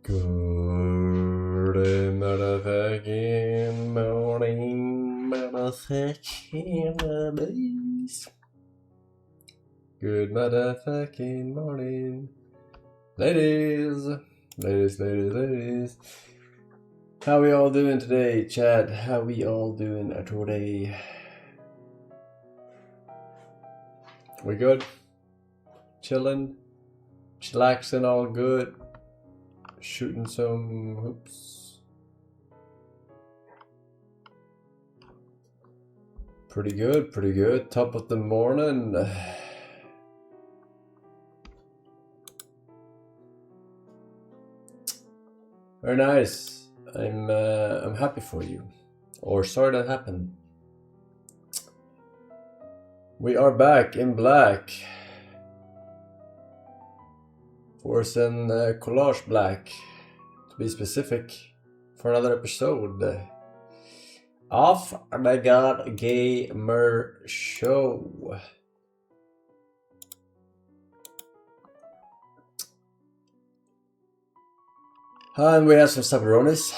Good motherfucking morning, motherfucking ladies. Good motherfucking morning, ladies. Ladies. How we all doing today, Chad? How we all doing today? We good? Chilling? Chillaxing, all good? Shooting some hoops? Pretty good. Top of the morning. Very nice. I'm happy for you. Or sorry that happened. We are back in black. Forsen collage black, to be specific, for another episode of the God Gamer Show. And we have some Sabronis,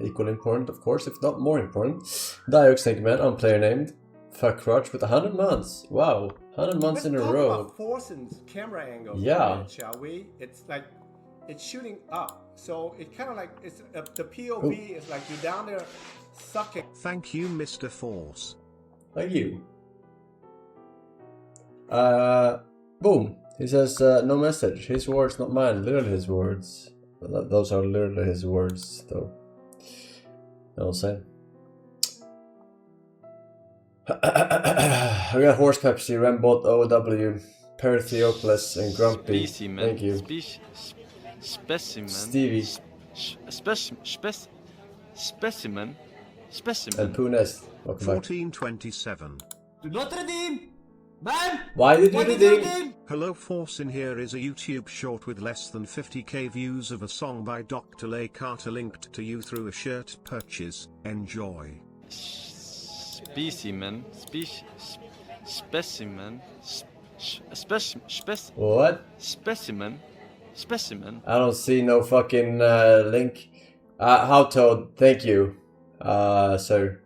equally important, of course, if not more important. Diox, thank you, man, on player named Fuckrotch with 100 months. Wow, 100 months in a row. About Forsen's camera angle. Yeah. Shall we? It's like it's shooting up, so it kind of like it's the POV is like you're down there sucking. Thank you, Mr. Force. Thank you. Boom. He says no message. His words, not mine. Literally his words. Those are literally his words, though. You know what I'm saying? We got Horse Pepsi, Rembot, OW, Perithiopolis, and Grumpy. Specimen. Thank you. Specimen. Stevie. Specimen. And Punes. Welcome back. 1427. Do not redeem! Man! Why did you redeem? Hello, Forsen. Here is a YouTube short with less than 50k views of a song by Dr. Lay Carter linked to you through a shirt purchase. Enjoy. Specimen. Specimen. What? Specimen. I don't see no fucking link. How Toad, thank you, sir.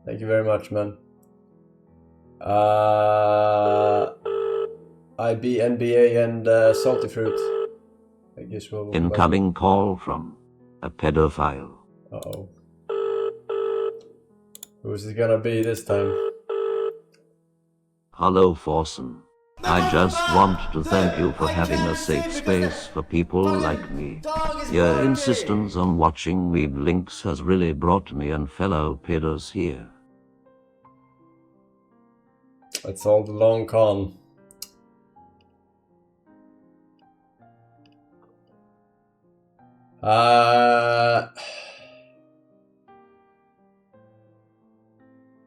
Thank you very much, man. IB, NBA, and Salty Fruit. I guess we'll... Incoming call from a pedophile. Uh-oh. Who's it gonna be this time? Hello, Forsen. I just want to thank you for having a safe space for people like me. Your insistence on watching Weeb Links has really brought me and fellow pedos here. It's all the long con.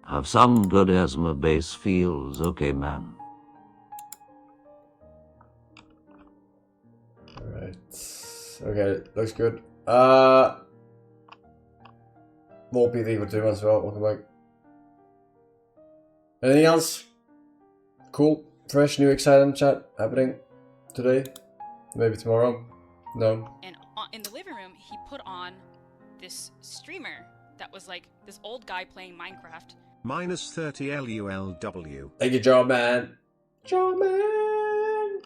Have some good asthma bass feels okay, man. Alright. Okay, looks good. Won't be there for 2 months as well. Welcome back. Anything else? Cool. Fresh, new, exciting chat happening today? Maybe tomorrow? No. And in the living room, he put on this streamer that was like this old guy playing Minecraft. Minus 30 LULW. Thank you, Joe Man. Joe Man.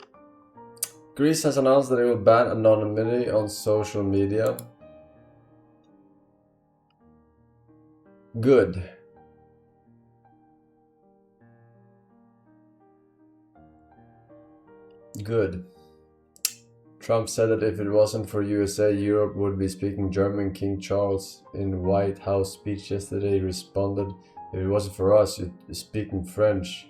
Greece has announced that it will ban anonymity on social media. Good. Good. Trump said that if it wasn't for USA, Europe would be speaking German. King Charles in White House speech yesterday responded, if it wasn't for us, you'd be speaking French.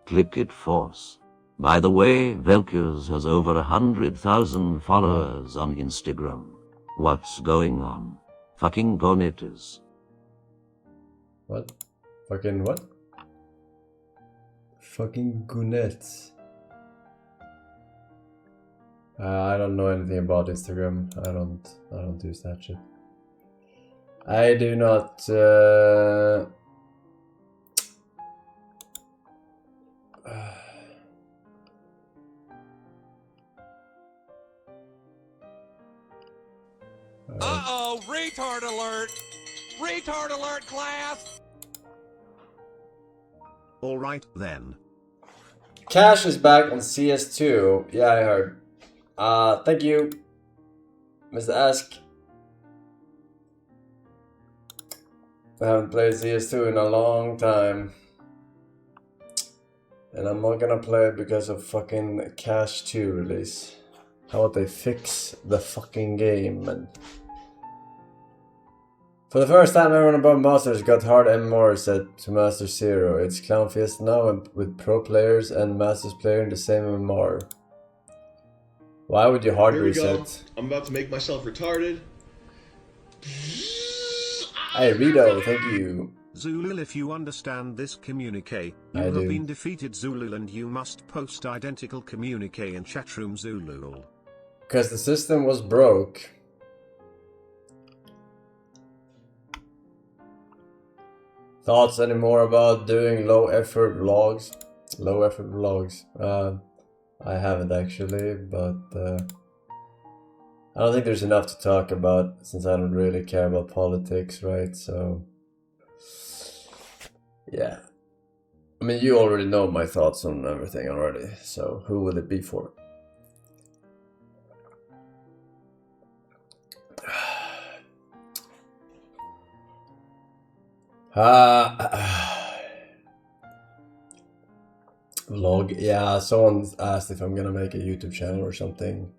Click it, Force. By the way, Velkers has over 100,000 followers on Instagram. What's going on? Fucking gonetas. What? Fucking what? Fucking goonets. I don't know anything about Instagram. I don't use that shit. I do not go, retard alert! Retard alert, class! Alright then. Cash is back on CS2. Yeah, I heard. Thank you, Mr. Ask. I haven't played CS2 in a long time. And I'm not gonna play it because of fucking Cash 2 release. How about they fix the fucking game, man? For the first time, everyone above Masters got hard MMR set to Master 0. It's Clown Fiesta now and with pro players and Masters player in the same MMR. Why would you hard Here we reset? go. I'm about to make myself retarded. Hey Rito, thank you. Zulul, if you understand this communique, you I have do. been defeated, Zulul, and you must post identical communique in chatroom, Zulul. Because the system was broke. Thoughts anymore about doing low effort vlogs? Low effort vlogs. I haven't actually, but I don't think there's enough to talk about since I don't really care about politics, right? So yeah. I mean, you already know my thoughts on everything already, so who will it be for? Vlog, yeah, someone asked if I'm gonna make a YouTube channel or something,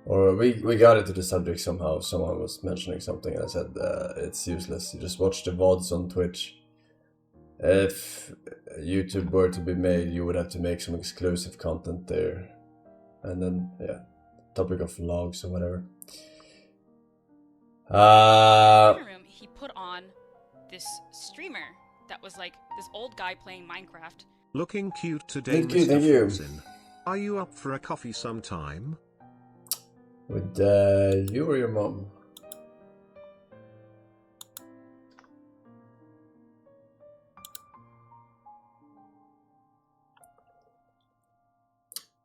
or we got into the subject somehow. Someone was mentioning something and I said it's useless, you just watch the VODs on Twitch. If YouTube were to be made, you would have to make some exclusive content there, and then yeah, topic of vlogs or whatever. Room, he put on this streamer that was like this old guy playing Minecraft. Looking cute today, Thank you, Mr. thank you. Forsen. Are you up for a coffee sometime? With you or your mom?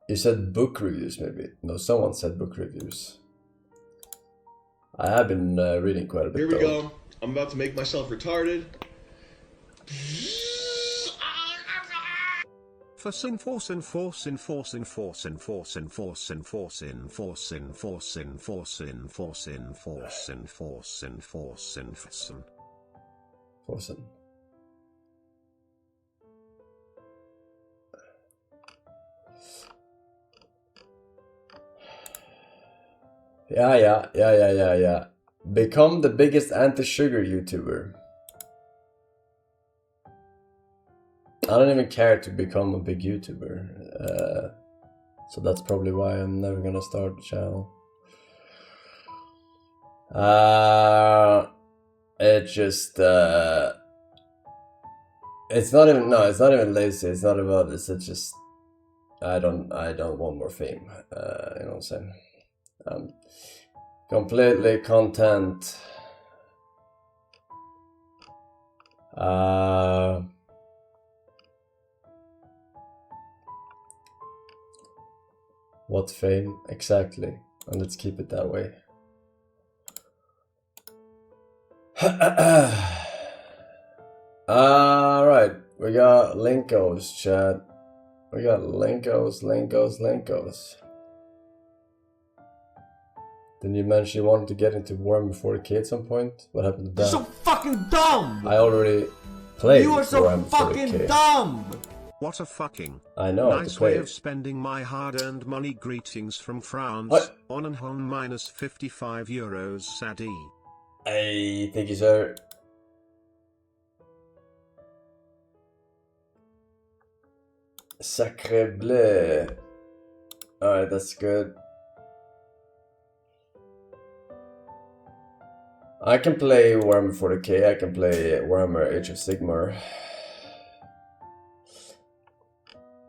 You said book reviews, maybe? No, someone said book reviews. I have been reading quite a bit. Here we though. go. I'm about to make myself retarded. Forsen, Forsen, Forsen, Forsen, Forsen, Forsen, Forsen, Forsen, Forsen, Forsen, Forsen, Forsen, Forsen, Forsen, Forsen, Forsen. Forsen. Yeah. Become the biggest anti-sugar YouTuber. I don't even care to become a big YouTuber. So that's probably why I'm never gonna start the channel. It just it's not even lazy, it's not about this, it's just I don't want more fame. You know what I'm saying? I'm completely content. What fame? Exactly. And let's keep it that way. Alright, we got Linkos, chat. We got Linkos. Didn't you mention you wanted to get into Warhammer 40k at some point? What happened to that? You're so fucking dumb! I already played You are so Warhammer fucking 40k. dumb! What a fucking I know. nice way of spending my hard-earned money. Greetings from France. What? On and on minus 55 euros, Sadi. Hey, thank you, sir. Sacre bleu. Alright, that's good. I can play Warhammer 40k, I can play Warhammer Age of Sigmar.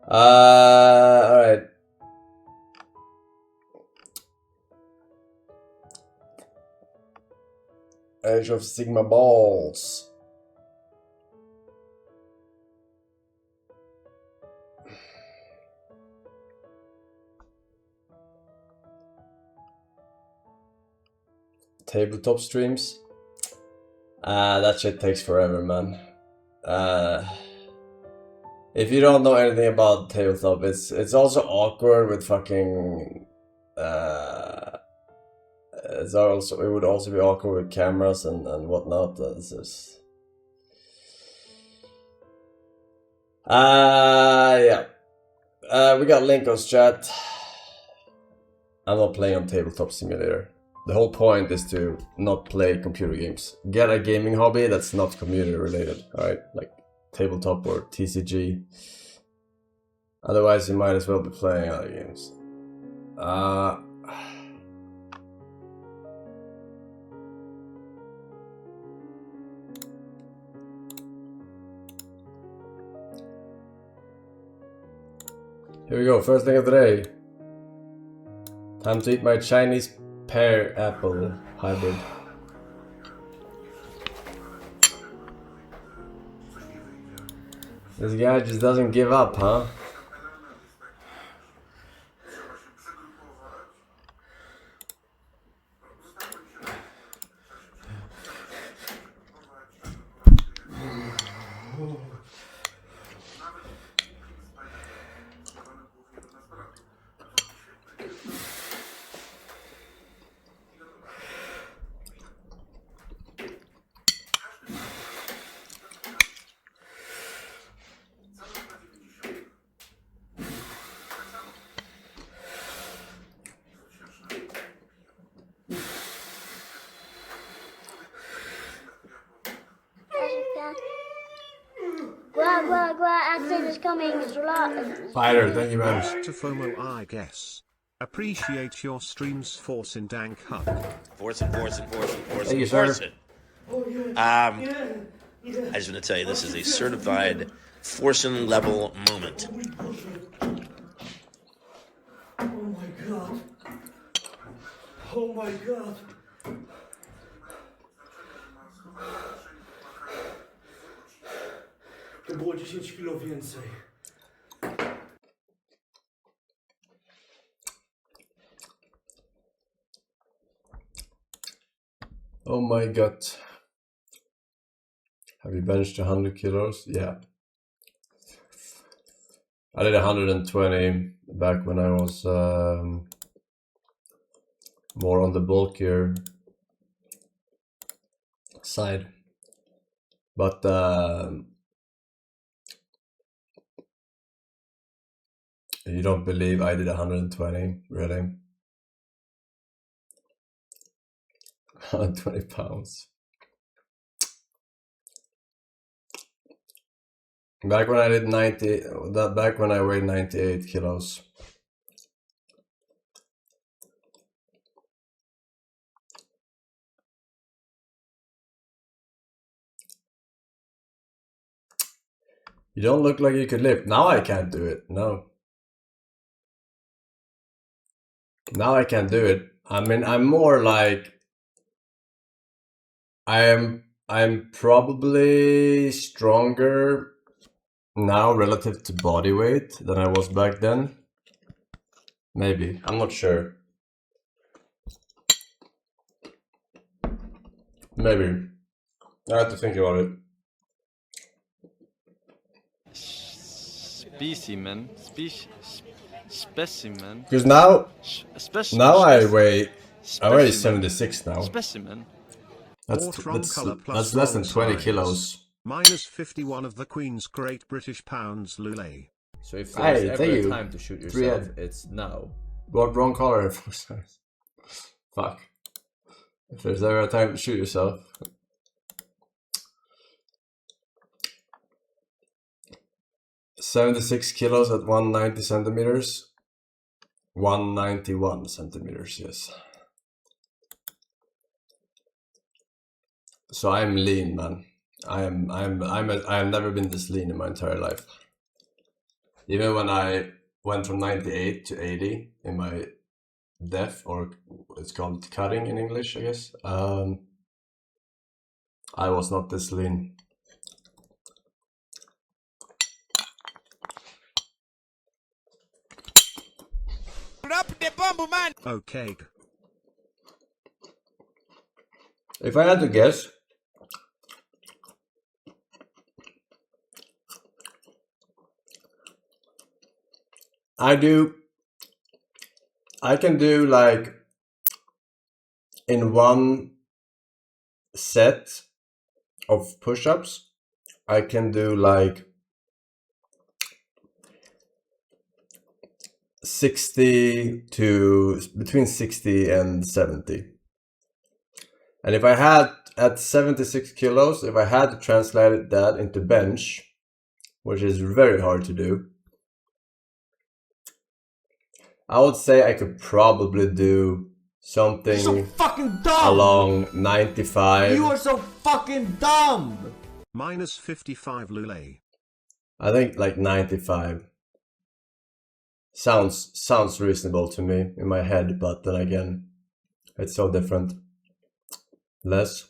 Alright. Age of Sigma balls. tabletop streams. That shit takes forever, man. If you don't know anything about tabletop, it's also awkward with fucking. It would also be awkward with cameras and whatnot. Yeah. We got Linko's chat. I'm not playing on Tabletop Simulator. The whole point is to not play computer games. Get a gaming hobby that's not computer related, alright? Like tabletop or TCG. Otherwise you might as well be playing other games. Here we go, first thing of the day. Time to eat my Chinese pear apple hybrid. This guy just doesn't give up, huh? Accent is coming. Fighter, thank you very much. To FOMO, I guess. Appreciate your streams, Forsen Dank Hug. Forsen. Thank you, sir. I just want to tell you, this is a certified Forsen level moment. Oh my god. Oh my god. To było 10 kilo więcej. Oh my god. Have you benched 100 kilos? Yeah. I did 120 back when I was more on the bulkier side. But you don't believe I did 120, really? 120 pounds. Back when I did 90, back when I weighed 98 kilos. You don't look like you could lift. Now I can't do it, no. Now I can't do it. I mean, I'm more like... I'm probably stronger now relative to body weight than I was back then. Maybe, I'm not sure. Maybe. I have to think about it. Specimen. Because now I weigh 76 now. Specimen. That's less than 20 kilos. Minus 51 of the Queen's Great British Pounds, Lule. So if there's ever a time to shoot yourself, it's now. What, wrong color? Fuck. If there's ever a time to shoot yourself. $76 kilos at 190 centimeters. 191 centimeters, yes. So I'm lean, man. I've never been this lean in my entire life. Even when I went from 98 to 80 in my def, or it's called cutting in English, I guess. I was not this lean. Okay. If I had to guess, I can do like in one set of push-ups, I can do like 60 to between 60 and 70. And if I had at 76 kilos, if I had to translate that into bench, which is very hard to do, I would say I could probably do something So fucking dumb! along 95. You are so fucking dumb! Minus 55 Lule. I think like 95. Sounds reasonable to me in my head, but then again, it's so different. Less.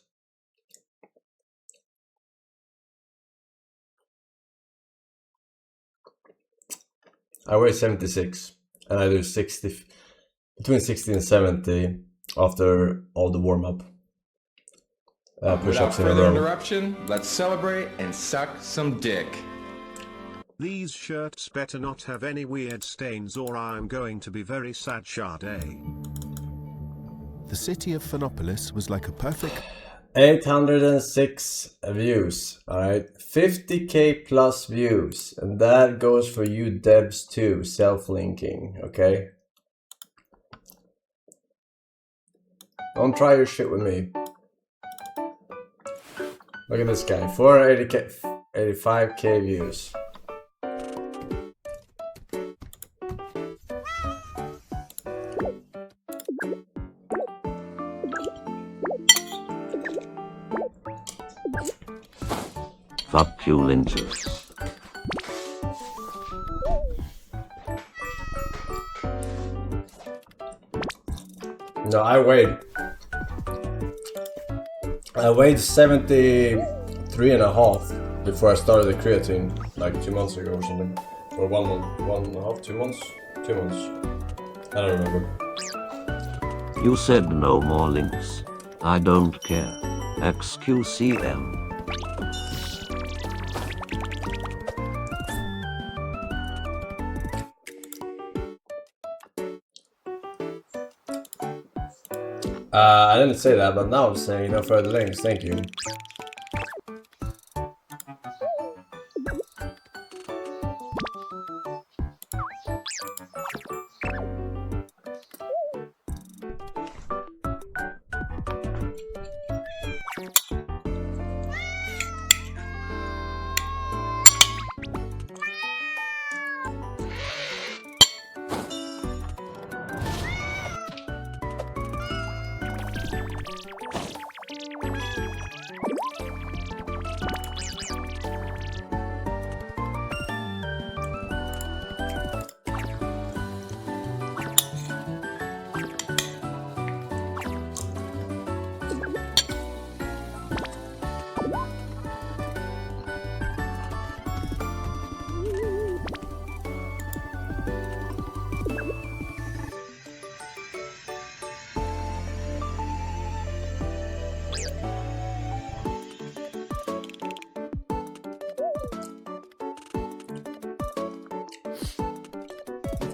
I weigh 76 and I do 60, between 60 and 70 after all the warm-up Without push-ups in a further row. interruption, let's celebrate and suck some dick. These shirts better not have any weird stains or I'm going to be very sad. Sade. The city of Phonopolis was like a perfect... 806 views, alright? 50k plus views, and that goes for you devs too, self-linking, okay? Don't try your shit with me. Look at this guy, 485k views. Fuck you, lynchers. No, I weighed 73 and a half before I started the creatine, like 2 months ago or something. Or 1 month, 1.5, 2 months? 2 months. I don't remember. You said no more links. I don't care. XQCM. I didn't say that, but now I'm saying no further links, thank you.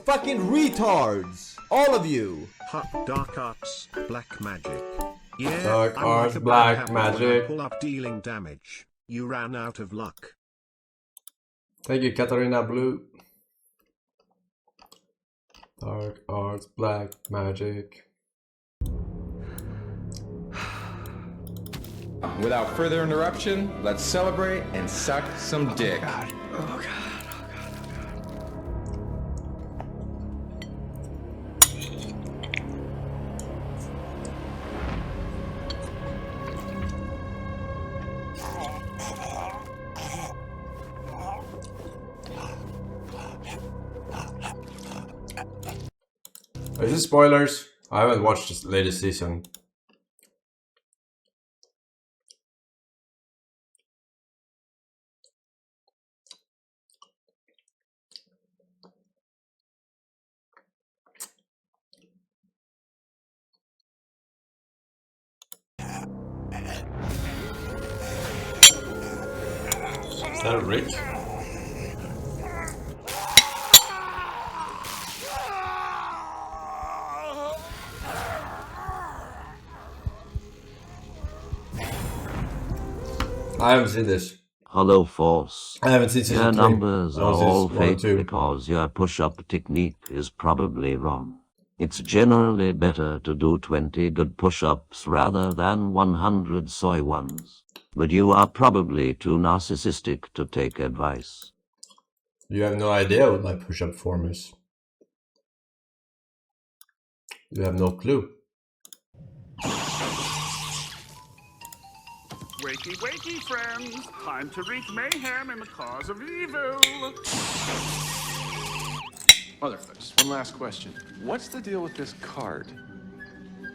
Fucking retards! All of you! Dark arts, black magic. Yeah, Dark I'm arts, like a black bad habit when I magic. pull up dealing damage. You ran out of luck. Thank you, Katarina Blue. Dark arts, black magic. Without further interruption, let's celebrate and suck some dick. Oh god. Is this spoilers? I haven't watched this latest season. that Rick? I haven't seen this. Hello, Force. I haven't seen season Your 3. numbers I are was all just 1 or fake 2. because your push-up technique is probably wrong. It's generally better to do 20 good push-ups rather than 100 soy ones. But you are probably too narcissistic to take advice. You have no idea what my push-up form is. You have no clue. Wakey, wakey, friends! Time to wreak mayhem in the cause of evil! Motherfuckers, one last question. What's the deal with this card?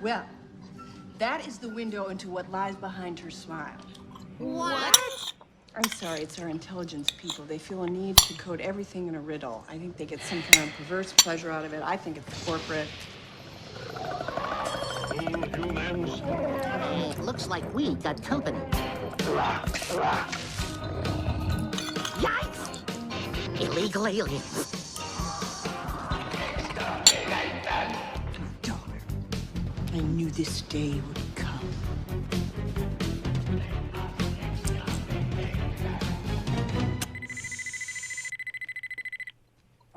Well, that is the window into what lies behind her smile. What? I'm sorry, it's our intelligence people. They feel a need to code everything in a riddle. I think they get some kind of perverse pleasure out of it. I think it's corporate. Humans. It looks like we got company. Yikes! Illegal aliens. I knew this day would come.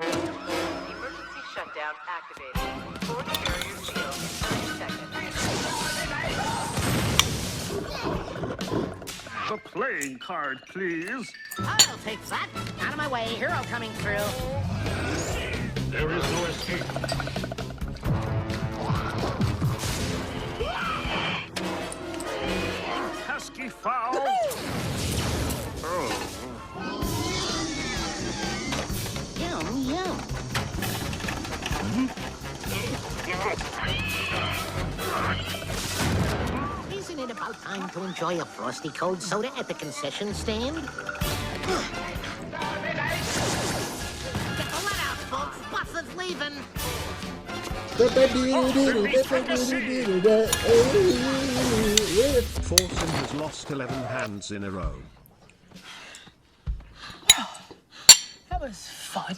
Emergency shutdown activated. 40 barriers sealed in 30 seconds. The playing card, please. I'll take that. Out of my way, hero coming through. There is no escape. Pesky foul! Oh. Yum, yum. Isn't it about time to enjoy a Frosty Cold soda at the concession stand? Get the let out, folks. Bus is leaving. Forsen has lost 11 hands in a row. That was fun.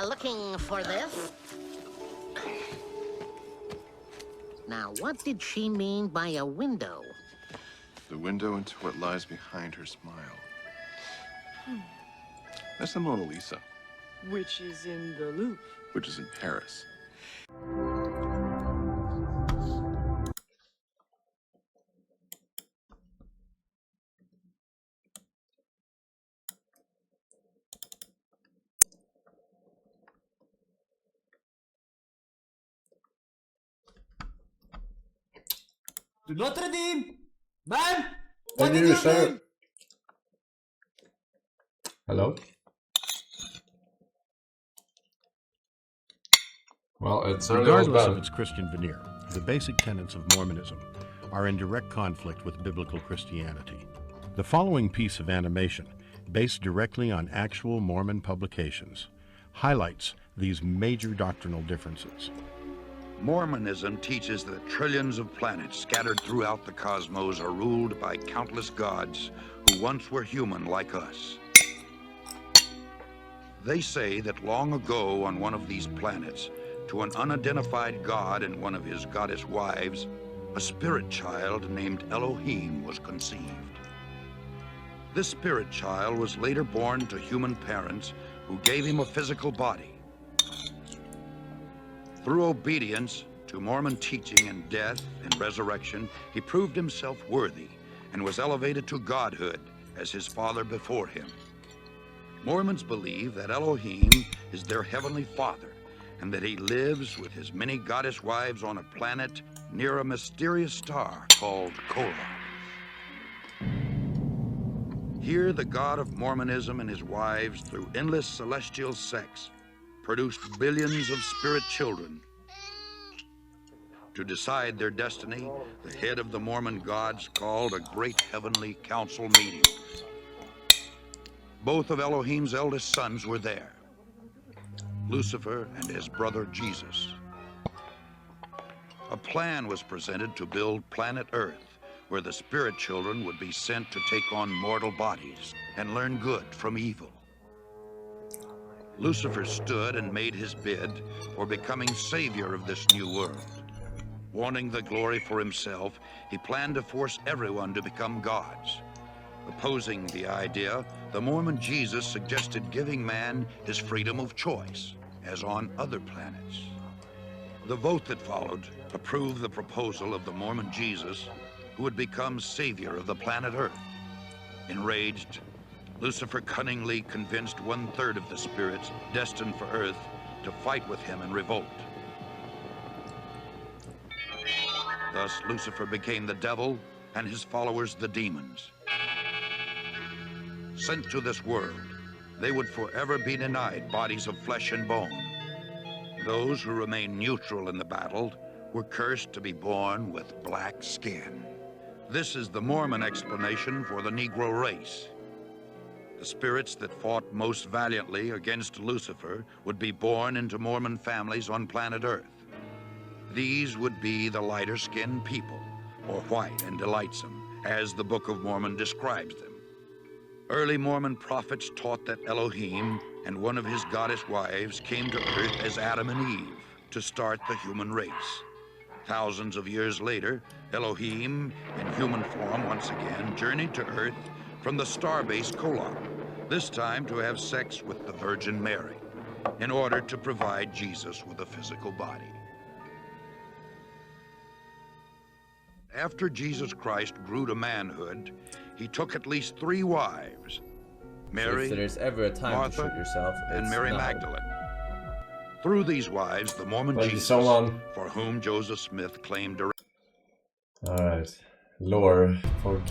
Looking for this? Now, what did she mean by a window? The window into what lies behind her smile. That's the Mona Lisa, Which is in the Louvre. which is in Paris. Do not redeem! Man! What did you say? Hello? Well, it certainly was Regardless bad. of its Christian veneer, the basic tenets of Mormonism are in direct conflict with biblical Christianity. The following piece of animation, based directly on actual Mormon publications, highlights these major doctrinal differences. Mormonism teaches that trillions of planets scattered throughout the cosmos are ruled by countless gods who once were human like us. They say that long ago on one of these planets, to an unidentified god and one of his goddess wives, a spirit child named Elohim was conceived. This spirit child was later born to human parents who gave him a physical body. Through obedience to Mormon teaching and death and resurrection, he proved himself worthy and was elevated to godhood as his father before him. Mormons believe that Elohim is their heavenly father and that he lives with his many goddess wives on a planet near a mysterious star called Kora. Here, the God of Mormonism and his wives, through endless celestial sex, produced billions of spirit children. To decide their destiny, the head of the Mormon gods called a great heavenly council meeting. Both of Elohim's eldest sons were there, Lucifer and his brother Jesus. A plan was presented to build planet Earth, where the spirit children would be sent to take on mortal bodies and learn good from evil. Lucifer stood and made his bid for becoming savior of this new world. Wanting the glory for himself, he planned to force everyone to become gods. Opposing the idea, the Mormon Jesus suggested giving man his freedom of choice, as on other planets. The vote that followed approved the proposal of the Mormon Jesus, who would become savior of the planet Earth. Enraged, Lucifer cunningly convinced 1/3 of the spirits destined for Earth to fight with him in revolt. Thus, Lucifer became the devil and his followers the demons. Sent to this world, they would forever be denied bodies of flesh and bone. Those who remained neutral in the battle were cursed to be born with black skin. This is the Mormon explanation for the Negro race. The spirits that fought most valiantly against Lucifer would be born into Mormon families on planet Earth. These would be the lighter-skinned people, or white and delightsome, as the Book of Mormon describes them. Early Mormon prophets taught that Elohim and one of his goddess wives came to Earth as Adam and Eve to start the human race. Thousands of years later, Elohim, in human form once again, journeyed to Earth from the starbase Kolob, this time to have sex with the Virgin Mary, in order to provide Jesus with a physical body. After Jesus Christ grew to manhood, he took at least 3 wives, Mary, so if there's ever a time Martha, to shoot yourself, and Mary now. Magdalene. Through these wives, the Mormon Thank you Jesus, so much. for whom Joseph Smith claimed direct. Alright. Lore. Folk.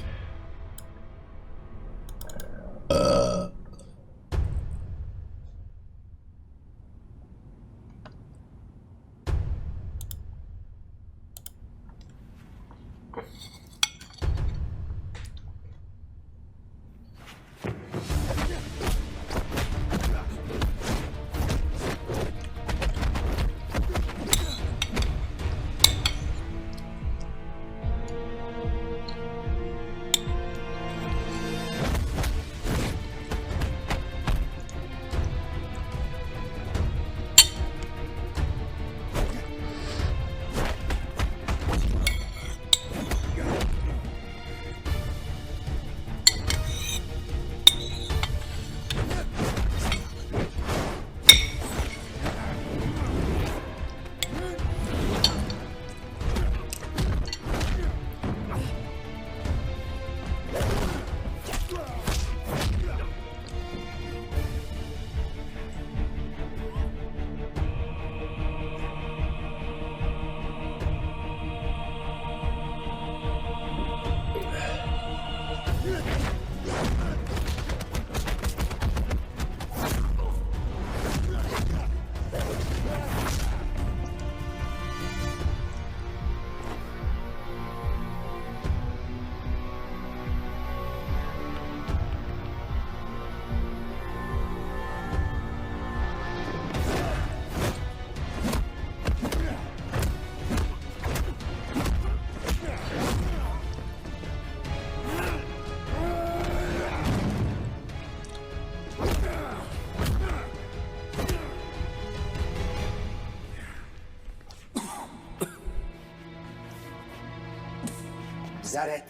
Is that it?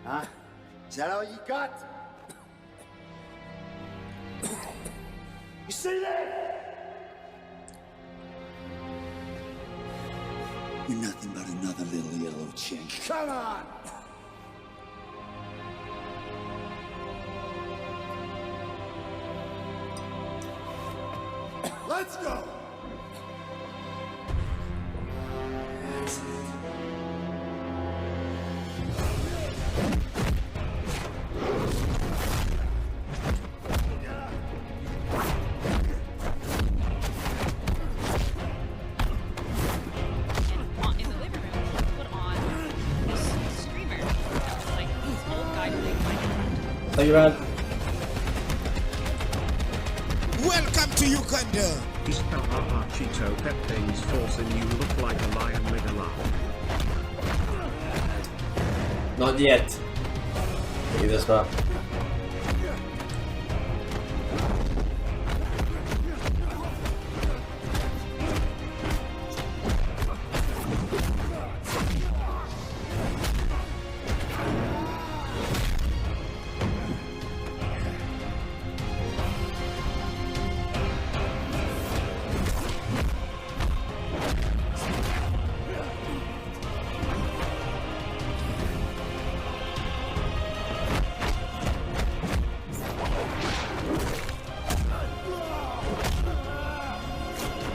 Huh? Is that all you got? You see that? You're nothing but another little yellow chink. Come on! Let's go! Thank you, man. Welcome to Uganda. Cheeto Peptane's Forsen, you look like a lion with a laugh. Not yet. Look at this map.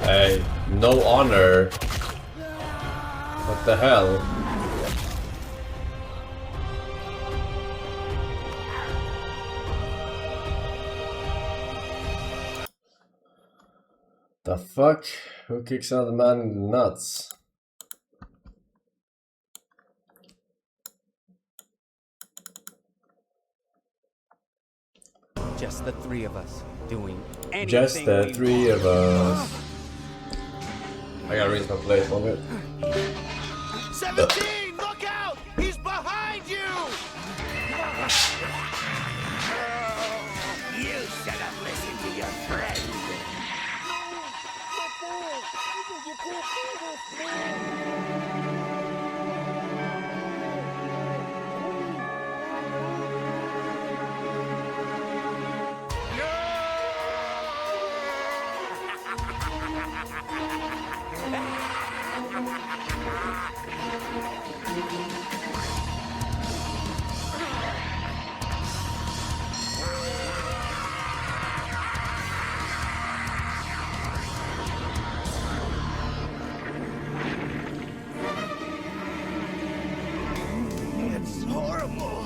Hey, no honor. What the hell? The fuck? Who kicks another man in the nuts? Just the three of us doing anything. Just the three of us. I gotta read my plate one bit. 17, look out! He's behind you! You should have listened to your friend. It's horrible.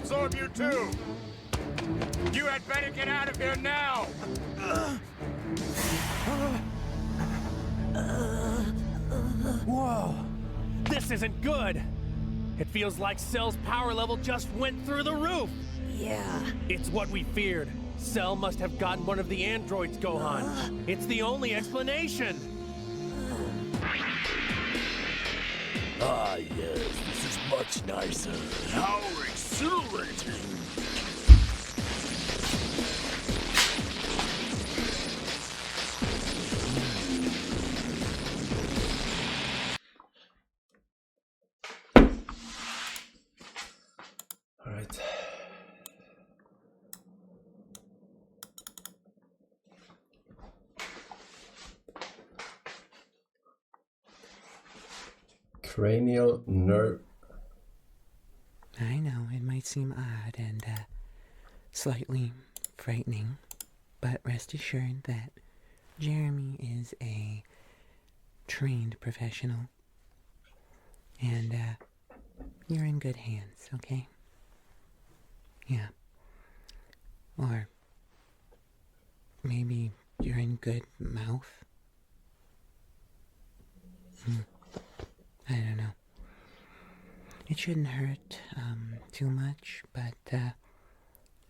absorb you too. You had better get out of here now. Whoa, this isn't good. It feels like Cell's power level just went through the roof. Yeah. It's what we feared. Cell must have gotten one of the androids, Gohan. It's the only explanation. Ah, yes, this is much nicer. How exhilarating! All right. Cranial nerve. I know it might seem odd and slightly frightening, but rest assured that Jeremy is a trained professional, and you're in good hands, okay? Yeah. Or maybe you're in good mouth? I don't know. It shouldn't hurt too much, but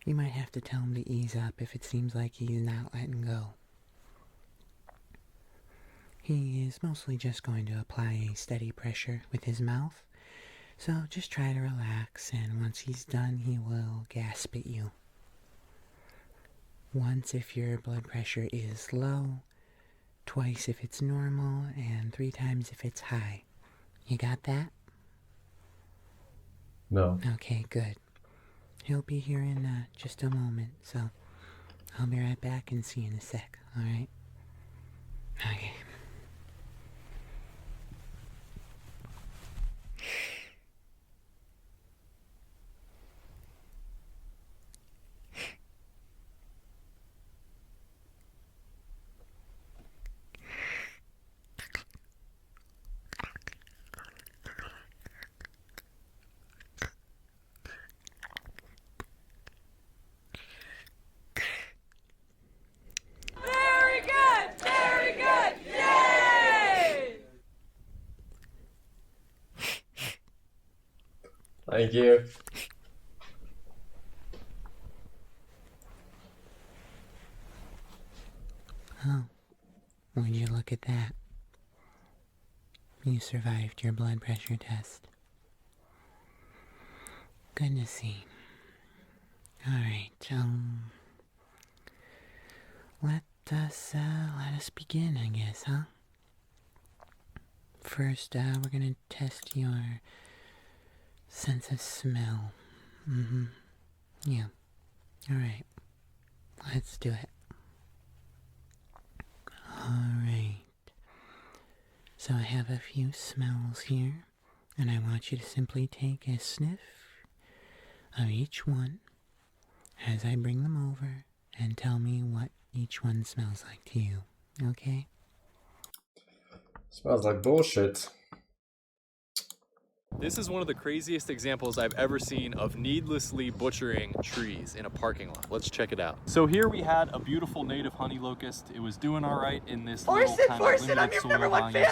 you might have to tell him to ease up if it seems like he's not letting go. He is mostly just going to apply a steady pressure with his mouth, so just try to relax, and once he's done, he will gasp at you. Once if your blood pressure is low, twice if it's normal, and 3 times if it's high. You got that? No. Okay, good. He'll be here in just a moment, so I'll be right back and see you in a sec, alright? Okay. Thank you. Oh, would you look at that? You survived your blood pressure test. Good to see. Alright, let us begin, I guess, huh? First, we're gonna test your sense of smell. Yeah. Alright. Let's do it. Alright. So I have a few smells here, and I want you to simply take a sniff of each one as I bring them over and tell me what each one smells like to you. Okay? Smells like bullshit. This is one of the craziest examples I've ever seen of needlessly butchering trees in a parking lot. Let's check it out. So here we had a beautiful native honey locust. It was doing all right in this little kind of limited soil volume space.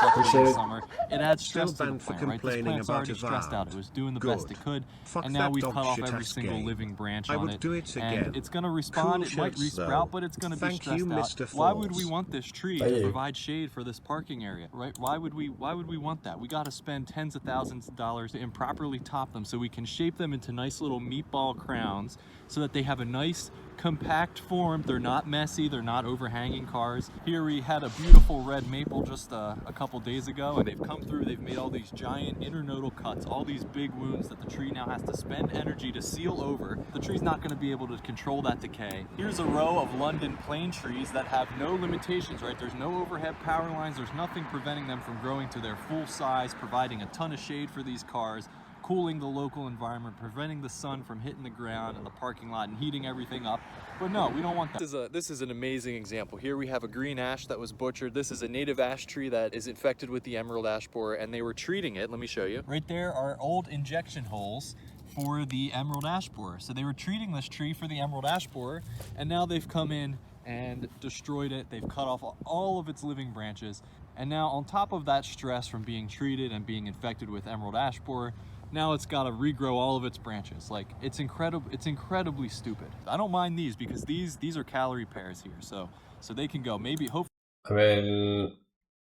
Appreciate it. Summer. It adds stress to the plant, right? This plant's already stressed out. It was doing the best it could, and now we've cut off every single living branch on it. And it's going to respond. It might resprout, but it's going to be stressed out. Why would we want this tree to provide shade for this parking area, right? Why would we want that? We got to spend tens of thousands of dollars to improperly top them so we can shape them into nice little meatball crowns so that they have a nice compact form. They're not messy, they're not overhanging cars. Here we had a beautiful red maple just a couple days ago, and they've come through, they've made all these giant internodal cuts, all these big wounds that the tree now has to spend energy to seal over. The tree's not going to be able to control that decay. Here's a row of London plane trees that have no limitations, right? There's no overhead power lines, there's nothing preventing them from growing to their full size, providing a ton of shade for these cars, cooling the local environment, preventing the sun from hitting the ground and the parking lot and heating everything up. But no, we don't want that. This is an amazing example. Here we have a green ash that was butchered. This is a native ash tree that is infected with the emerald ash borer, and they were treating it. Let me show you. Right there are old injection holes for the emerald ash borer. So they were treating this tree for the emerald ash borer, and now they've come in and destroyed it. They've cut off all of its living branches. And now on top of that stress from being treated and being infected with emerald ash borer, now it's got to regrow all of its branches. Like, it's incredibly stupid. I don't mind these because these are calorie pairs here, so they can go. Maybe, hopefully. I mean,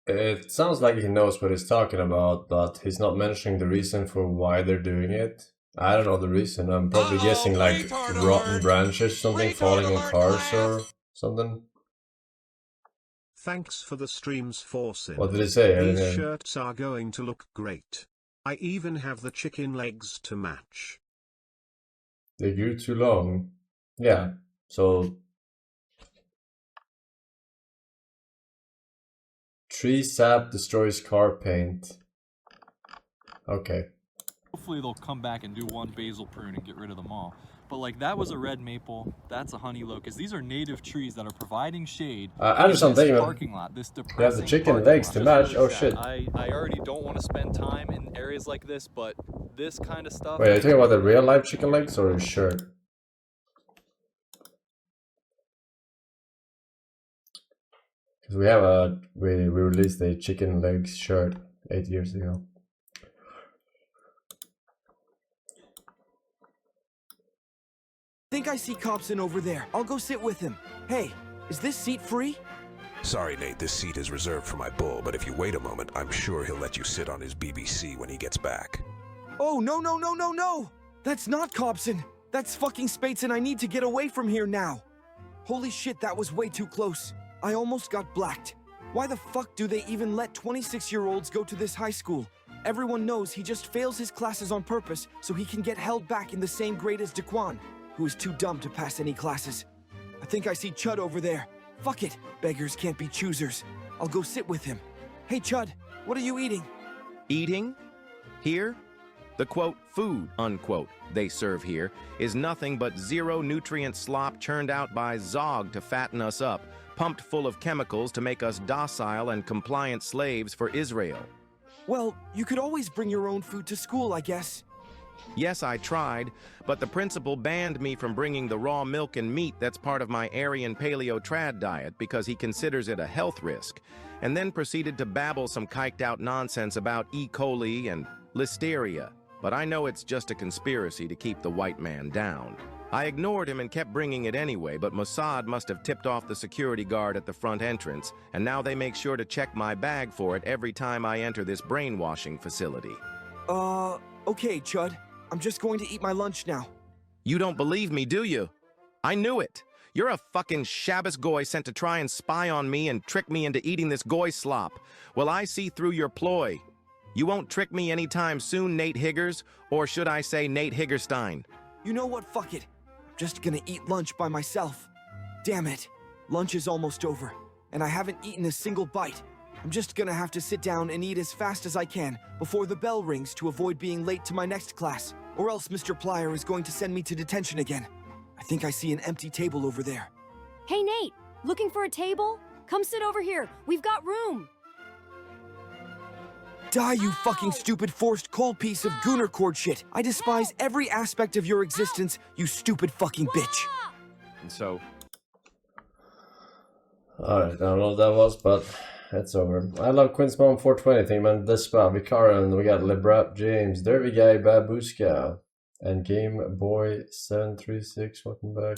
it sounds like he knows what he's talking about, but he's not mentioning the reason for why they're doing it. I don't know the reason. I'm probably guessing like rotten branches, something falling on cars or something. Thanks for the streams, Forsen. What did he say? These shirts are going to look great. I even have the chicken legs to match. They grew too long. Yeah, so... Tree sap destroys car paint. Okay. Hopefully they'll come back and do one basil prune and get rid of them all. But like, that was a red maple, that's a honey locust. These are native trees that are providing shade I understand in this parking lot, this they have the chicken legs to match. Oh shit. I already don't want to spend time in areas like this, but this kind of stuff... Wait, are you talking about the real life chicken legs or his shirt? Because we have we released a chicken legs shirt 8 years ago. I think I see Cobson over there. I'll go sit with him. Hey, is this seat free? Sorry, Nate, this seat is reserved for my bull, but if you wait a moment, I'm sure he'll let you sit on his BBC when he gets back. Oh, no. That's not Cobson. That's fucking Spates and I need to get away from here now. Holy shit, that was way too close. I almost got blacked. Why the fuck do they even let 26-year-olds go to this high school? Everyone knows he just fails his classes on purpose so he can get held back in the same grade as Daquan, who is too dumb to pass any classes. I think I see Chud over there. Fuck it, beggars can't be choosers. I'll go sit with him. Hey Chud, what are you eating? Eating? Here? The quote, food, unquote, they serve here is nothing but zero-nutrient slop churned out by Zog to fatten us up, pumped full of chemicals to make us docile and compliant slaves for Israel. Well, you could always bring your own food to school, I guess. Yes, I tried, but the principal banned me from bringing the raw milk and meat that's part of my Aryan paleo-trad diet because he considers it a health risk, and then proceeded to babble some kiked-out nonsense about E. coli and listeria. But I know it's just a conspiracy to keep the white man down. I ignored him and kept bringing it anyway, but Mossad must have tipped off the security guard at the front entrance, and now they make sure to check my bag for it every time I enter this brainwashing facility. Okay, Chud. I'm just going to eat my lunch now. You don't believe me, do you? I knew it. You're a fucking Shabbos goy sent to try and spy on me and trick me into eating this goy slop. Well, I see through your ploy. You won't trick me anytime soon, Nate Higgers, or should I say Nate Higgerstein? You know what? Fuck it. I'm just gonna eat lunch by myself. Damn it. Lunch is almost over, and I haven't eaten a single bite. I'm just gonna have to sit down and eat as fast as I can before the bell rings to avoid being late to my next class, or else Mr. Plyer is going to send me to detention again. I think I see an empty table over there. Hey, Nate, looking for a table? Come sit over here. We've got room. Die, you fucking stupid forced coal piece of Gooner cord shit. I despise every aspect of your existence, you stupid fucking bitch. And so... Alright, I don't know what that was, but it's over. I love Quinn's Mom 420 thing, man. Despa, Vicarian, we got Lebrap James, Derby Guy, Babushka, and Game Boy 736. Welcome back.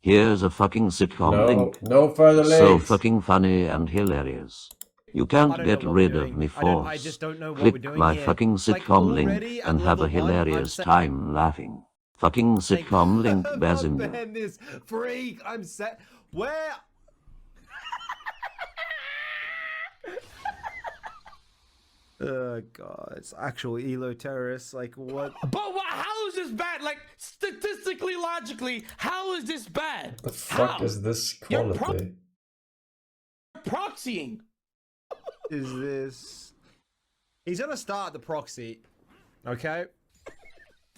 Here's a fucking sitcom link. No further links. So fucking funny and hilarious. You can't get rid of me, Force. Click my fucking sitcom link and have a hilarious time laughing. Fucking sitcom link, Basim. Ben, this freak, I'm set. Where? Oh god, it's actual Elo terrorists. Like what? But how is this bad? Like statistically, logically, how is this bad? The fuck is this quality? Proxying. Is this? He's gonna start the proxy. Okay.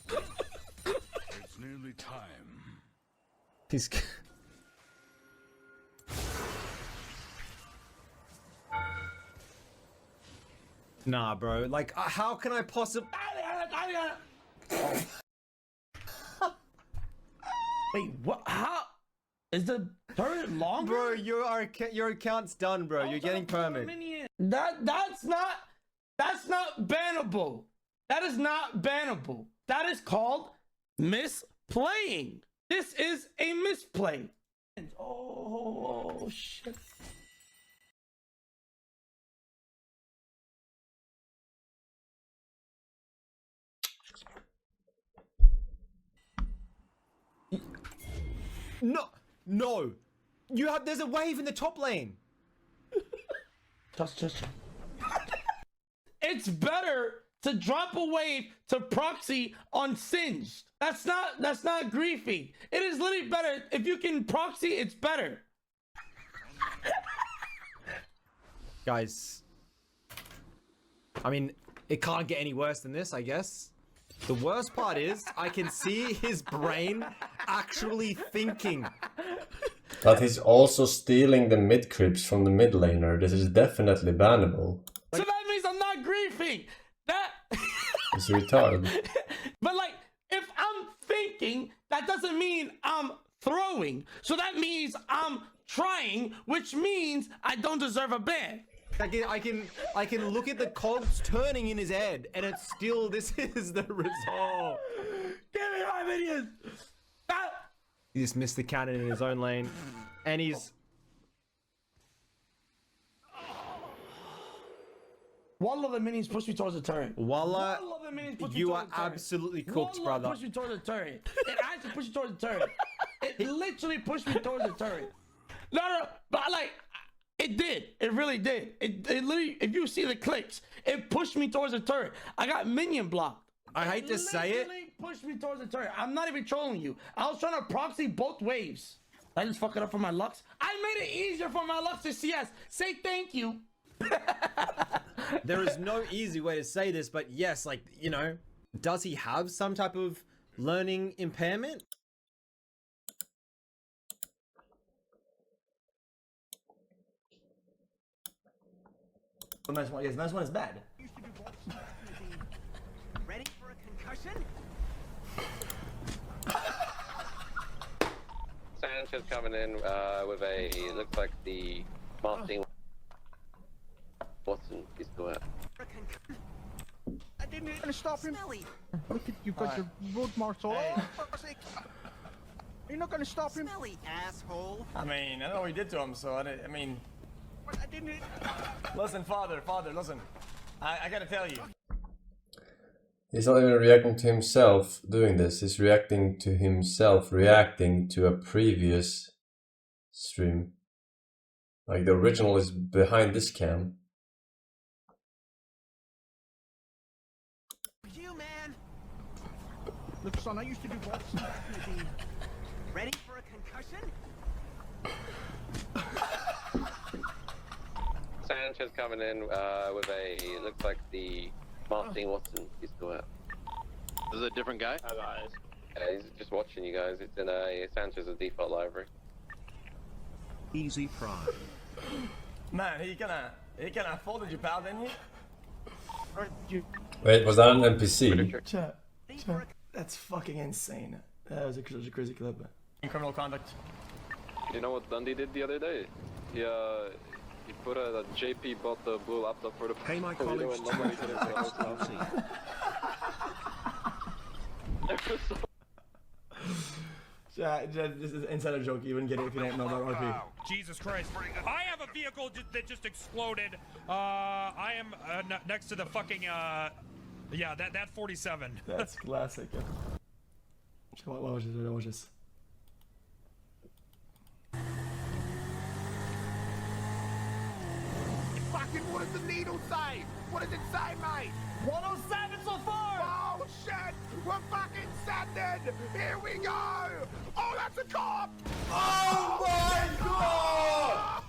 It's nearly time. He's. Nah, bro. Like, how can I possibly? Wait, what? How is the turret long? Bro, your account's done, bro. You're getting permit. That's not bannable. That is not bannable. That is called misplaying. This is a misplay. Oh shit. No. There's a wave in the top lane. Just. It's better to drop a wave to proxy on Singed. That's not griefing. It is literally better. If you can proxy, it's better. Guys. I mean, it can't get any worse than this, I guess. The worst part is, I can see his brain actually thinking. But he's also stealing the mid creeps from the mid laner. This is definitely bannable. So that means I'm not griefing. That He's retarded. But like, if I'm thinking, that doesn't mean I'm throwing. So that means I'm trying, which means I don't deserve a ban. I can look at the cogs turning in his head, and it's still, this is the result. Give me my minions. He just missed the cannon in his own lane, and he's. One of the minis pushed me towards the turret. Wallah, One of the minis pushed me you towards are the turret. absolutely cooked, Wallah brother. pushed me towards the turret. It actually pushed me towards the turret. It literally pushed me towards the turret. No, but like, it did. It really did. It literally, if you see the clicks, it pushed me towards the turret. I got minion blocked. I hate to say it. Literally pushed me towards the turret. I'm not even trolling you. I was trying to proxy both waves. I just fuck it up for my Lux. I made it easier for my Lux to CS. Say thank you. There is no easy way to say this, but yes, like, you know, does he have some type of learning impairment? The next one, yes, the next one is bad. Ready for a concussion? Sanchez coming in with a, looks like the marketing. Watson is going out. I didn't even stop him. Look at you got your road marks all over. You're not gonna stop him. Smelly asshole. I mean, I don't know what he did to him, so I mean... I didn't... Listen, father, listen. I gotta tell you. He's not even reacting to himself doing this. He's reacting to himself reacting to a previous stream. Like the original is behind this cam. You, man. Look, son, I used to do boxing. Ready for a concussion? Sanchez coming in with a, looks like the marketing. Watson is going out. This is a different guy? Yeah, he's just watching you guys. It's in a Sanchez's default library. Easy prime. Man, he kinda folded you, pal, didn't he? Wait, was that an NPC? Chat. That's fucking insane. That was a crazy clip. Criminal conduct. You know what Dundee did the other day? He put a JP bought the blue laptop for the. Hey, my college. This is an insider joke. You wouldn't get it if you didn't know about RP. Jesus Christ. I have a vehicle that just exploded. I am next to the fucking, yeah, that 47. That's classic. What was this? What was this? Fucking, what does the needle say? What does it say, mate? 107 so far! Oh shit! We're fucking sending! Here we go! Oh, that's a cop! Oh my god!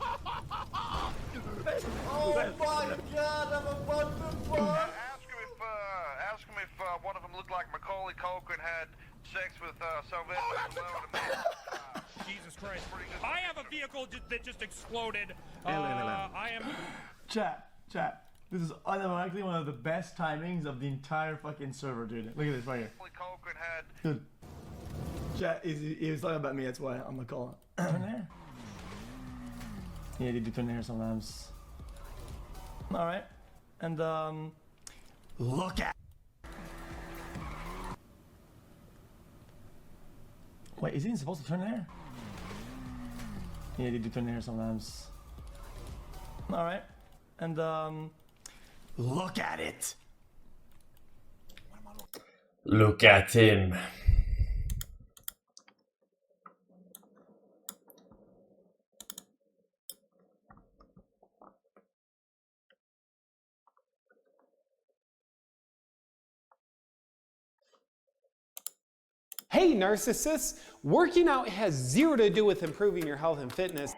Oh my god, I'm about to fall! Ask him if one of them looked like Macaulay Culkin had sex with Sylvester Stallone. Jesus Christ. I have a vehicle that just exploded. I am... Chat. This is unironically one of the best timings of the entire fucking server, dude. Look at this right here. Dude. Chat, he was talking about me, that's why I'm gonna call it. Turn there. Yeah, they do turn there sometimes. Alright. And, look at. Wait, is he supposed to turn there? Yeah, they do turn there sometimes. Alright. And, look at it! Look at him. Hey narcissists, working out has zero to do with improving your health and fitness.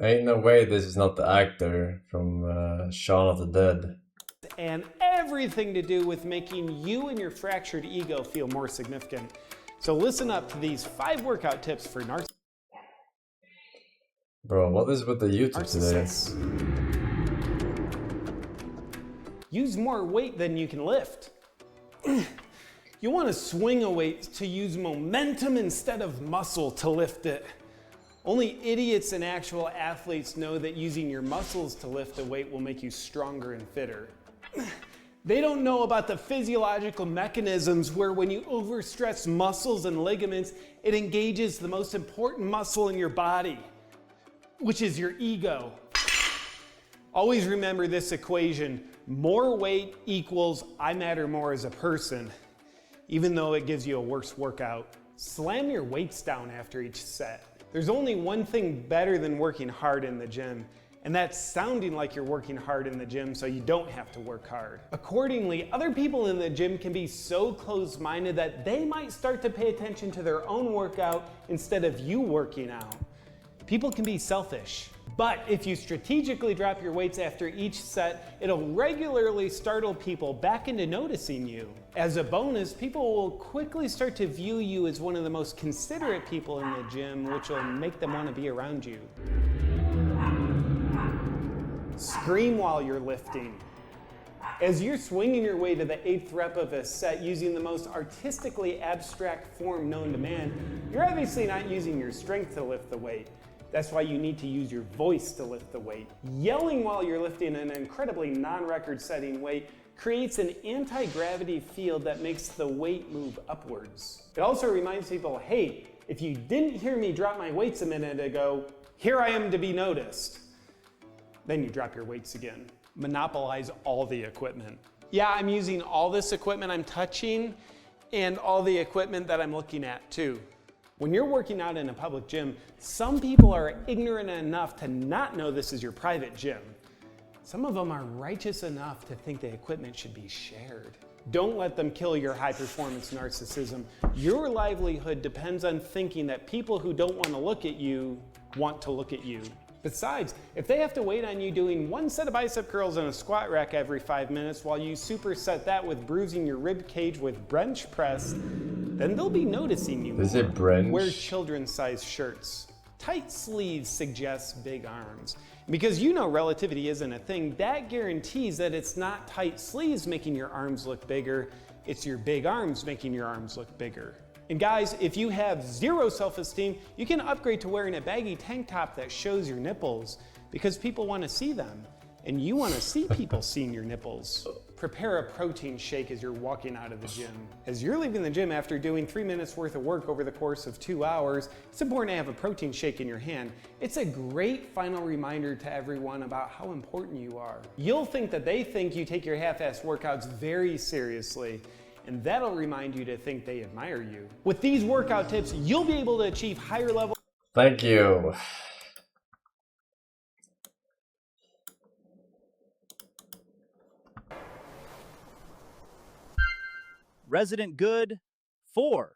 Ain't no way this is not the actor from Shaun of the Dead. And everything to do with making you and your fractured ego feel more significant. So listen up to these 5 workout tips for narcissists. Bro, what is with the YouTube today? Use more weight than you can lift. You want to swing a weight to use momentum instead of muscle to lift it. Only idiots and actual athletes know that using your muscles to lift a weight will make you stronger and fitter. They don't know about the physiological mechanisms where when you overstress muscles and ligaments, it engages the most important muscle in your body, which is your ego. Always remember this equation. More weight equals I matter more as a person, even though it gives you a worse workout. Slam your weights down after each set. There's only one thing better than working hard in the gym, and that's sounding like you're working hard in the gym so you don't have to work hard. Accordingly, other people in the gym can be so closed-minded that they might start to pay attention to their own workout instead of you working out. People can be selfish, but if you strategically drop your weights after each set, it'll regularly startle people back into noticing you. As a bonus, people will quickly start to view you as one of the most considerate people in the gym, which will make them want to be around you. Scream while you're lifting. As you're swinging your way to the 8th rep of a set using the most artistically abstract form known to man, you're obviously not using your strength to lift the weight. That's why you need to use your voice to lift the weight. Yelling while you're lifting an incredibly non-record setting weight creates an anti-gravity field that makes the weight move upwards. It also reminds people, hey, if you didn't hear me drop my weights a minute ago, here I am to be noticed. Then you drop your weights again. Monopolize all the equipment. Yeah, I'm using all this equipment I'm touching and all the equipment that I'm looking at too. When you're working out in a public gym, some people are ignorant enough to not know this is your private gym. Some of them are righteous enough to think the equipment should be shared. Don't let them kill your high-performance narcissism. Your livelihood depends on thinking that people who don't want to look at you want to look at you. Besides, if they have to wait on you doing one set of bicep curls and a squat rack every 5 minutes while you superset that with bruising your rib cage with bench press, then they'll be noticing you. Is it French? Wear children's-sized shirts. Tight sleeves suggest big arms. Because you know relativity isn't a thing, that guarantees that it's not tight sleeves making your arms look bigger, it's your big arms making your arms look bigger. And guys, if you have zero self-esteem, you can upgrade to wearing a baggy tank top that shows your nipples because people want to see them. And you want to see people seeing your nipples. Prepare a protein shake as you're walking out of the gym. As you're leaving the gym after doing 3 minutes worth of work over the course of 2 hours, it's important to have a protein shake in your hand. It's a great final reminder to everyone about how important you are. You'll think that they think you take your half-assed workouts very seriously, and that'll remind you to think they admire you. With these workout tips, you'll be able to achieve higher levels. Thank you. Resident Good 4.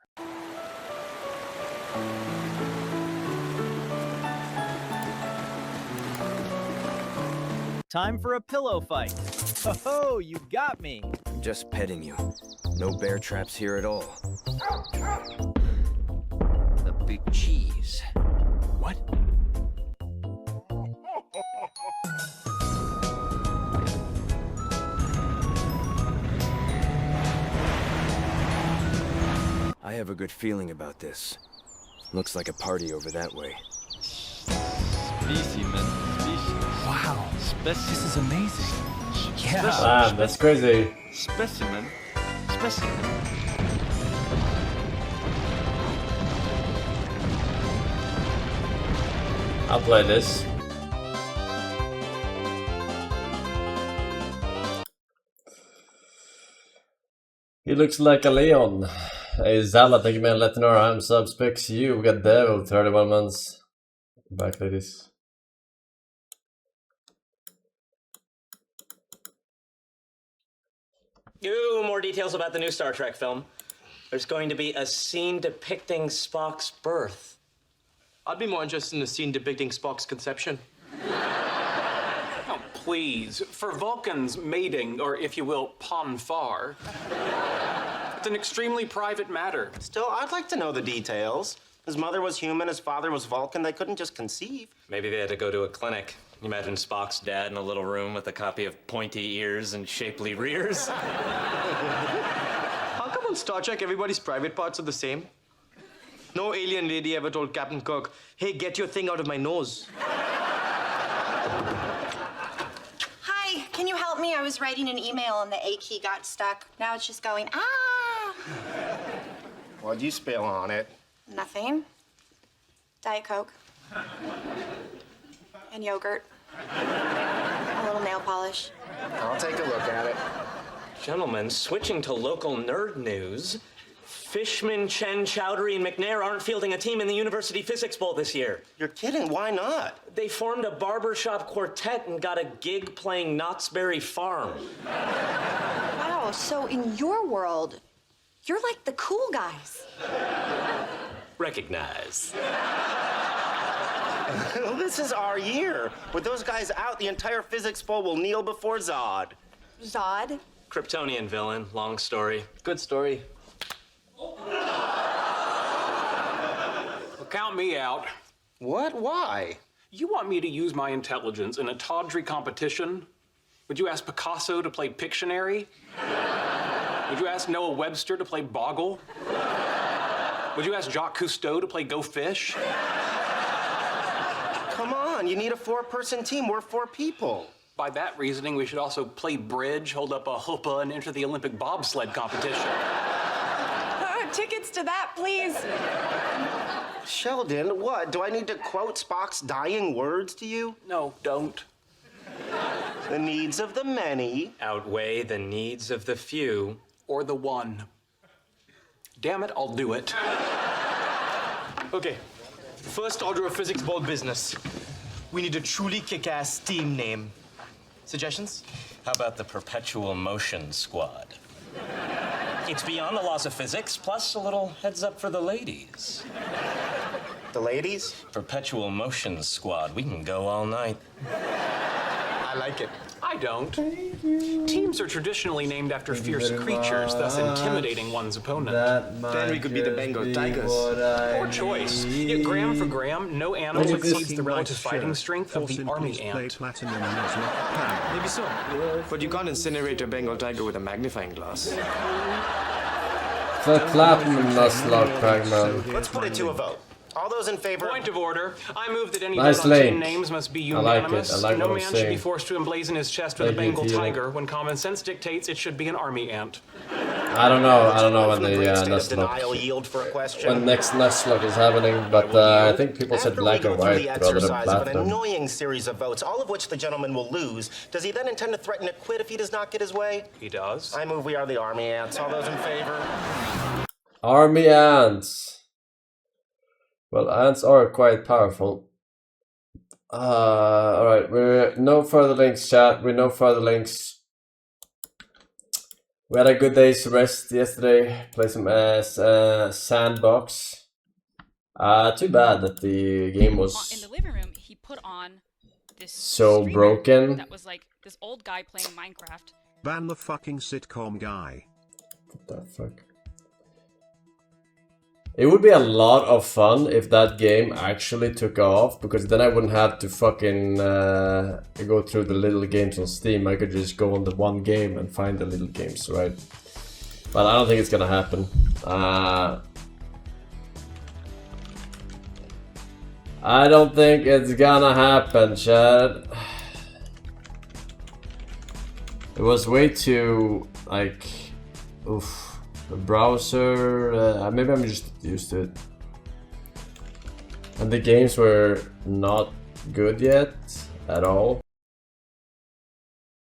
Time for a pillow fight. Oh, you got me. I'm just petting you. No bear traps here at all. The big cheese. What? I have a good feeling about this. Looks like a party over that way. Specimen. Wow. This is amazing. Yeah. Wow, that's crazy. Specimen. I'll play this. He looks like a Leon. Hey Zala, thank you man. Let know I'm subspecs you. We got Devil, 31 months. Back ladies. Ooh, more details about the new Star Trek film. There's going to be a scene depicting Spock's birth. I'd be more interested in a scene depicting Spock's conception. Oh, please. For Vulcan's mating, or if you will, Ponfar, it's an extremely private matter. Still, I'd like to know the details. His mother was human, his father was Vulcan. They couldn't just conceive. Maybe they had to go to a clinic. You imagine Spock's dad in a little room with a copy of Pointy Ears and Shapely Rears? How come on Star Trek everybody's private parts are the same? No alien lady ever told Captain Kirk, hey, get your thing out of my nose. Hi, can you help me? I was writing an email and the A key got stuck. Now it's just going, ah! What'd you spill on it? Nothing. Diet Coke. And yogurt. A little nail polish. I'll take a look at it. Gentlemen, switching to local nerd news. Fishman, Chen, Chowdhury, and McNair aren't fielding a team in the University Physics Bowl this year. You're kidding, why not? They formed a barbershop quartet and got a gig playing Knott's Berry Farm. Wow, so in your world, you're like the cool guys. Recognize. This is our year. With those guys out, the entire Physics Bowl will kneel before Zod. Zod? Kryptonian villain, long story. Good story. Well, count me out. What? Why? You want me to use my intelligence in a tawdry competition? Would you ask Picasso to play Pictionary? Would you ask Noah Webster to play Boggle? Would you ask Jacques Cousteau to play Go Fish? Come on, you need a 4-person team. We're 4 people. By that reasoning, we should also play bridge, hold up a chuppah, and enter the Olympic bobsled competition. Tickets to that, please. Sheldon, what? Do I need to quote Spock's dying words to you? No, don't. The needs of the many outweigh the needs of the few. Or the one. Damn it, I'll do it. Okay, first order of Physics Bowl business. We need a truly kick-ass team name. Suggestions? How about the Perpetual Motion Squad? It's beyond the laws of physics, plus a little heads up for the ladies. The ladies? Perpetual Motion Squad. We can go all night. I like it. I don't. Teams are traditionally named after fierce creatures, thus intimidating one's opponent. Then we could be the Bengal Tigers. Poor choice. Yet gram for gram, no animal exceeds the relative fighting strength of the army ant. Maybe so. But you can't incinerate a Bengal tiger with a magnifying glass. Let's put it to a vote. All those in favor? Point of order. I move that any Nice vote on link. team names must be I like it. unanimous. I like no what man I'm should be saying. forced to emblazon his chest with a Thank you, Bengal Theo. tiger when common sense dictates it should be an army ant. I don't know when the Denial yield for a question. when next Nuzlocke is happening, but I think people said After black we and go through white the rather than exercise of an platinum. annoying series of votes, all of which the gentleman will lose, does he then intend to threaten to quit if he does not get his way? He does. I move we are the army ants. All those in favor? Army ants. Well, ants are quite powerful. Alright, we're no further links, chat. We're no further links. We had a good day's rest yesterday. Played some sandbox. Too bad that the game was in the living room. He put on this so streamer broken. that was like this old guy playing Minecraft. Ban the fucking sitcom guy. What the fuck? It would be a lot of fun if that game actually took off, because then I wouldn't have to fucking go through the little games on Steam. I could just go on the one game and find the little games, right? But I don't think it's gonna happen. I don't think it's gonna happen, Chad. It was way too, like, oof. The browser, maybe I'm just used to it. And the games were not good yet, at all.